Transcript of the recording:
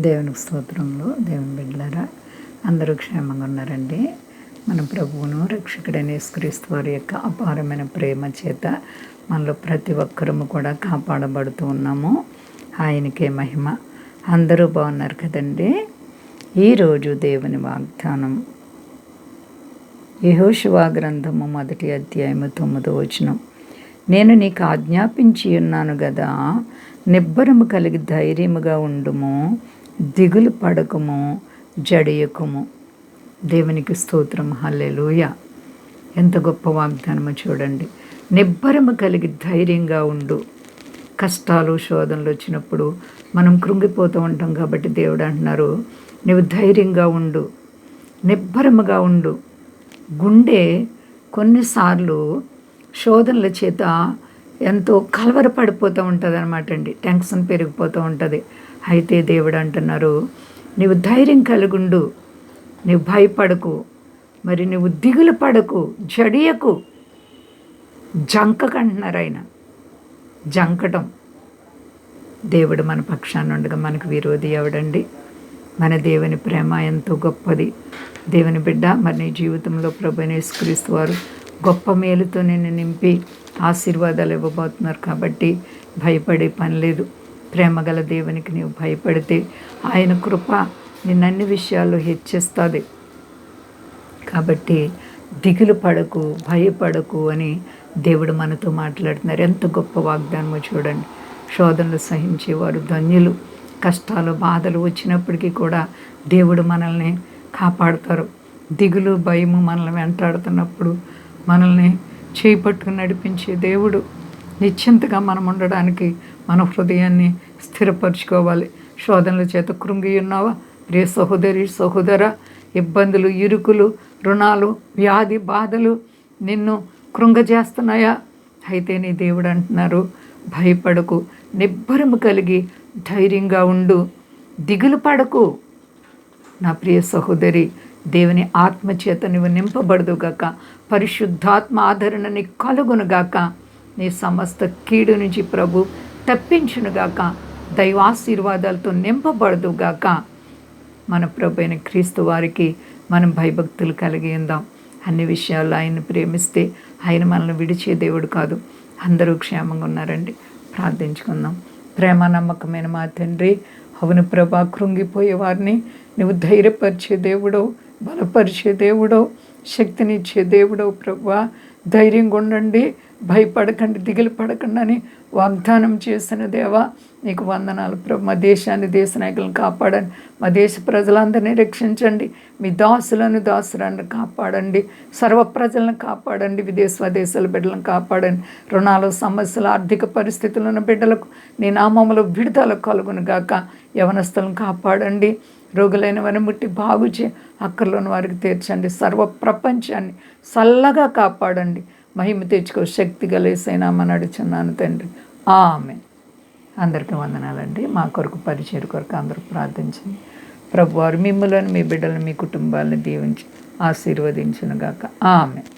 దేవునికి స్తోత్రంలో దేవుని బిడ్డలారా అందరూ క్షేమంగా ఉన్నారండి. మన ప్రభువును రక్షకుడైన యేసుక్రీస్తు వారి యొక్క అపారమైన ప్రేమ చేత మనలో ప్రతి ఒక్కరము కూడా కాపాడబడుతూ ఉన్నాము. ఆయనకే మహిమ. అందరూ బాగున్నారు కదండి. ఈరోజు దేవుని వాగ్దానం యెహోషువ గ్రంథము 1వ అధ్యాయము 9వ వచనం. నేను నీకు ఆజ్ఞాపించి ఉన్నాను గదా, నిబ్బరము కలిగి ధైర్యముగా ఉండుము, దిగులు పడకము, జడియకుము. దేవునికి స్తోత్రం. హల్లెలూయా. ఎంత గొప్ప వాగ్దానమో చూడండి. నిబ్బరము కలిగి ధైర్యంగా ఉండు. కష్టాలు శోధనలు వచ్చినప్పుడు మనం కృంగిపోతూ ఉంటాం కాబట్టి దేవుడు అంటున్నారు, నువ్వు ధైర్యంగా ఉండు, నిబ్బరముగా ఉండు. గుండె కొన్నిసార్లు శోధనల చేత ఎంతో కలవరపడిపోతూ ఉంటుంది అనమాట అండి. టెన్షన్ పెరిగిపోతూ ఉంటుంది. అయితే దేవుడు అంటున్నారు, నువ్వు ధైర్యం కలుగుండు, నువ్వు భయపడకు, మరి నువ్వు దిగులు పడకు, జడియకు. జంకకంటున్నారు ఆయన. జంకటం. దేవుడు మన పక్షాన్ని ఉండగా మనకు విరోధి ఎవడండి? మన దేవుని ప్రేమ ఎంతో గొప్పది. దేవుని బిడ్డ, మరి నీ జీవితంలో ప్రభువైన యేసుక్రీస్తు వారు గొప్ప మేలుతో నిన్ను నింపి ఆశీర్వాదాలు ఇవ్వబోతున్నారు కాబట్టి భయపడే పని లేదు. ప్రేమగల దేవునికి నీవు భయపడితే ఆయన కృప నిన్నన్ని విషయాల్లో హెచ్చిస్తుంది. కాబట్టి దిగులు పడకు, భయపడకు అని దేవుడు మనతో మాట్లాడుతున్నారు. ఎంత గొప్ప వాగ్దానమో చూడండి. శోధనలు సహించేవారు ధన్యులు. కష్టాలు బాధలు వచ్చినప్పటికీ కూడా దేవుడు మనల్ని కాపాడుతారు. దిగులు భయము మనల్ని వెంటాడుతున్నప్పుడు మనల్ని చేయి పట్టుకుని నడిపించే దేవుడు. నిశ్చింతగా మనం ఉండడానికి మన హృదయాన్ని స్థిరపరచుకోవాలి. శోధనల చేత కృంగి ఉన్నావా ప్రియ సహోదరి సహోదరా? ఇబ్బందులు, ఇరుకులు, రుణాలు, వ్యాధి, బాధలు నిన్ను కృంగజేస్తున్నాయా? అయితే నీ దేవుడు అంటున్నారు, భయపడకు, నిబ్బరము కలిగి ధైర్యంగా ఉండు, దిగులు పడకు. నా ప్రియ సహోదరి, దేవుని ఆత్మచేత నువ్వు నింపబడదుగాక, పరిశుద్ధాత్మ ఆదరణ నీ కలుగునుగాక, నీ సమస్త కీడు నుంచి ప్రభు తప్పించునుగాక, దైవాశీర్వాదాలతో నింపబడదుగాక. మన ప్రభు అయిన క్రీస్తు వారికి మనం భయభక్తులు కలిగి ఉందాం. అన్ని విషయాల్లో ఆయన్ని ప్రేమిస్తే ఆయన మనల్ని విడిచే దేవుడు కాదు. అందరూ క్షేమంగా ఉన్నారండి. ప్రార్థించుకుందాం. ప్రేమ నమ్మకమైన మా తండ్రి, అవును ప్రభా, కృంగిపోయే వారిని నువ్వు ధైర్యపరిచే దేవుడవు, బలపరిచే దేవుడవు, శక్తినిచ్చే దేవుడవు. ప్రభువా, ధైర్యంగా ఉండండి, భయపడకండి, దిగులు పడకండి అని వాగ్దానం చేసిన దేవా నీకు వందనాలు ప్రభు. మా దేశాన్ని, దేశ నాయకులను కాపాడండి. మా దేశ ప్రజలందరినీ రక్షించండి. మీ దాసులను కాపాడండి. సర్వ ప్రజలను కాపాడండి. విదేశ స్వదేశాల బిడ్డలను కాపాడండి. రుణాలు, సమస్యలు, ఆర్థిక పరిస్థితులు ఉన్న బిడ్డలకు నీ నామములో విడుదల కలుగును గాక. యవనస్తులను కాపాడండి. రోగులైన వారిని ముట్టి బాగు చే, అక్కర్లోని వారికి తీర్చండి. సర్వ ప్రపంచాన్ని చల్లగా కాపాడండి. మహిమ తెచ్చుకో. శక్తి గలేసైనామని అడుచున్నాను తండ్రి. ఆమేన్. అందరికీ వందనాలండి. మా కొరకు పరిచయం కొరకు అందరూ ప్రార్థించండి. ప్రభువారు మిమ్మల్ని, మీ బిడ్డలను, మీ కుటుంబాలను దీవించి ఆశీర్వదించునుగాక. ఆమేన్.